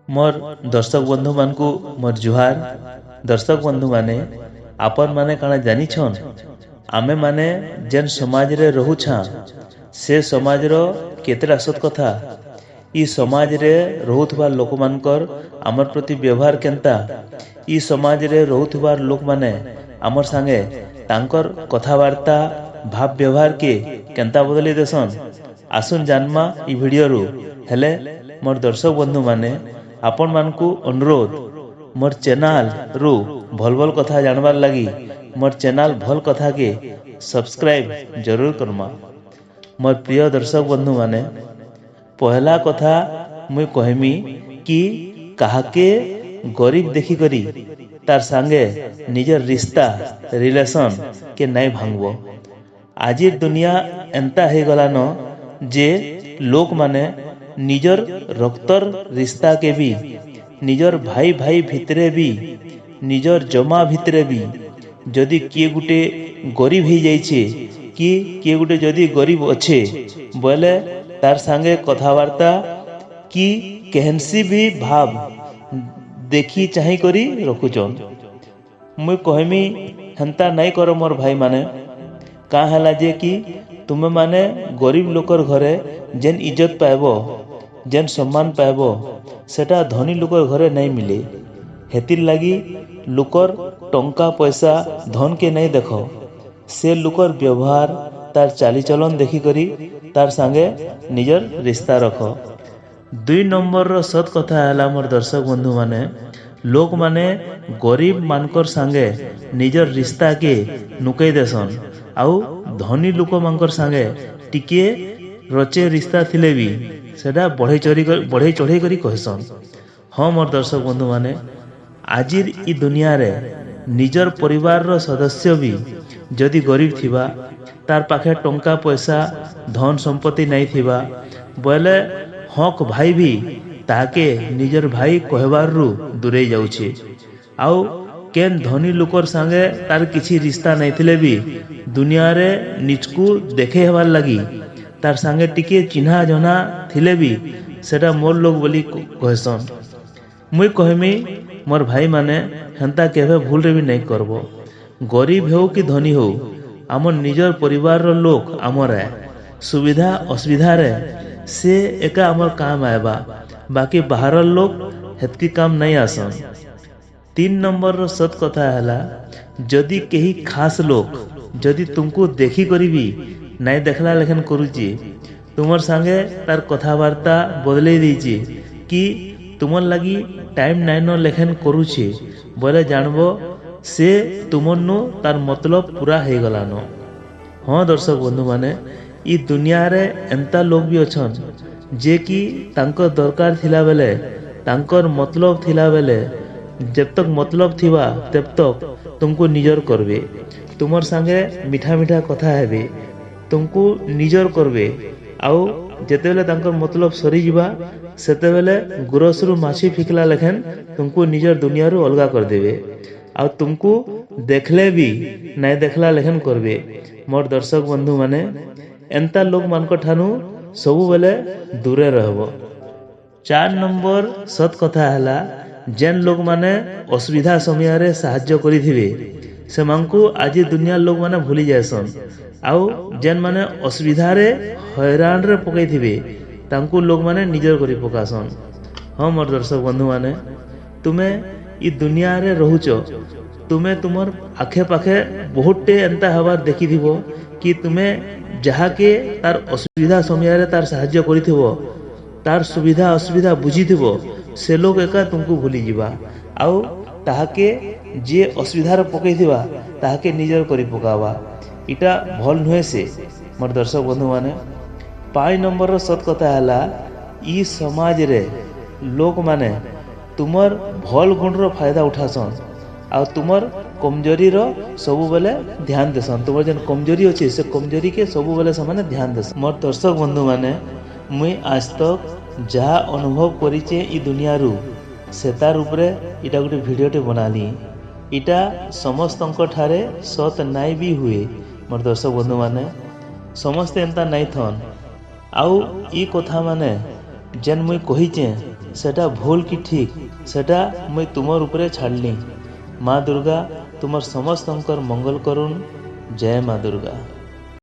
मोर दर्शक बंधु मान को मोर जुहार। दर्शक बंधु माने आपन माने काना जानी छन आमे माने जेन समाज रे रहुछा से समाज रो केतेटा सत कथा ई समाज रे रहुथबा लोक मानकर हमर प्रति व्यवहार केनता ई समाज रे रहुथबा लोक माने हमर संगे तांकर कथावार्ता भाव व्यवहार के केनता बदली देसन। आसुन जानमा ई वीडियो रु हेले मोर दर्शक बंधु माने आपण मानकु अनुरोध मोर चैनल रु भल भल कथा जानबार लगी मोर चैनल भल कथा के सब्सक्राइब जरूर करमा। मोर प्रिय दर्शक बंधु माने पहला कथा मुई कहमी कि काहाके गरीब देखी करी तार संगे निजर रिश्ता रिलेशन के नहीं भांगबो। आजिर दुनिया एंता हे गलान जे लोक माने निजर रक्तर रिश्ता के भी निजर भाई भाई भितरे भी निजर जमा भितरे भी जदि किए गुटे गरीब ही जाइछे कि किए गुटे जदि गरीब अच्छे बोले तार संगे कथावार्ता कि केहनसी भी भाव देखी चाही करी रखुचन। मुई कहमी हेंता नहीं करो मोर भाई माने का हला जे कि तुमे माने गरीब लोकर घरे जेन इज्जत पाएबो जेन सम्मान पाएबो सेटा धनी लोकर घरे नहीं मिले। हेतिर लगी लोकर टंका पैसा धन के नहीं देखो से लोकर व्यवहार तार चालीचलन देखी करी तार संगे निजर रिश्ता रखो। 2 नंबर रो सत कथा हला मोर दर्शक बंधु माने लोक माने गरीब मानकर संगे निजर रिश्ता के नुकई देसन आउ धनी लोक मानकर संगे टिके रचे रिश्ता थिले भी सेटा बढ़े चढ़े करी कहसन। हाँ मोर दर्शक बंधु माने आजिर ई दुनिया रे निजर परिवार रो सदस्य भी जदि गरीब थिबा तार पाखे टंका पैसा धन संपत्ति नहीं थिबा बोले हक भाई भी ताके निजर भाई कहबार रु दूरे जाउछे। आउ केन धनी लोकर संगे तार किछि रिश्ता नहीं थिले भी दुनिया रे निजकू देखे हेबार लगी तार संगे टिके चिन्हा जना थिले भी सेटा मोर लोग बोली कहसन। मुई कहमी मोर भाई माने हेंता केभे भूल रे भी नहीं करबो। गरीब हो कि धनी हो आमर निजर परिवार रो लोक आमर सुविधा असुविधा रे से एका आमर काम आएबा बाकी बाहर लोग हेतकी काम नहीं आसन। 3 नंबर रो सत कथा हला जदि केही खास लोग जदि तुमको देखी करी भी नहीं देखला लेखन करूची तुमर संगे तार कथावार्ता बदले दीची कि तुमर लगी टाइम नहीं न लेखन करूची बोले जानबो से तुमर नु तार मतलब पूरा हे गलानो। हाँ दर्शक बंधु माने ई दुनिया रे एंता लोग भी अछन जे कि तांकर दरकार थिला बेले तांकर मतलब थिला बेले जब तक मतलब थिबा तब तक तुमको निजर करबे तुमर संगे मीठा मीठा कथा हेबे तुमको निजर करबे आउ जेते बेले तांकर मतलब सरी जिबा सेते बेले गुरसरु माछी फिकला लेखन तुमको निजर दुनिया रु अलगा कर देबे आउ तुमको देखले भी नहीं देखला लेखन करबे। मोर दर्शक बंधु माने एंता लोग मानकर ठानु सबु बेले दूरे रहबो। 4 नंबर सत कथा हला जेन लोग माने असुविधा समय रे सहाय्य करिथिबे से मानकु आज दुनिया लोग माने भूली जायसन आउ जेन माने असुविधा रे हैरान रे पकई थिबे तांकु लोग माने निजर करी पकासन। हाँ मोर दर्शक बंधु माने तुमे ई दुनिया रे रहुचो तुमे तुमर आखे पाखे बहुतटे एंता हबार देखी थिबो कि तुमे जहा के तार असुविधा समय रे तार सहाय्य करिथिबो तार सुविधा असुविधा बुझिथिबो से लोग एका तुमको भूली जिबा आउ ताहाके जे असुविधा रे पकई थिबा ताहाके निजर करी पकावा इटा भल नुहे से मोर दर्शक बंधु माने। 5 नंबर रो सत कथा हला ई समाज रे लोक माने तुमर भल गुण रो फायदा उठासन आ तुमर कमजोरी रो सबु बेले ध्यान देसन तुमर जेन कमजोरी अछि से कमजोरी के सबु बेले समान ध्यान देसन। मोर दर्शक बंधु माने मुई आज तक जहा अनुभव करिचे ई दुनिया रु सेतार उपरे इटा गुटे भिडियोटे बनाली इटा समस्त ठारे सत नाई भी हुए। मोर दर्शक बंधु माने समस्ते एंता नहीं थन आउ ई कथा माने जेन मुई कहिचे सेटा भूल कि ठीक सेटा मुई तुमर उपरे छाड़ली। माँ दुर्गा तुमर समस्त मंगल करुण। जय माँ दुर्गा।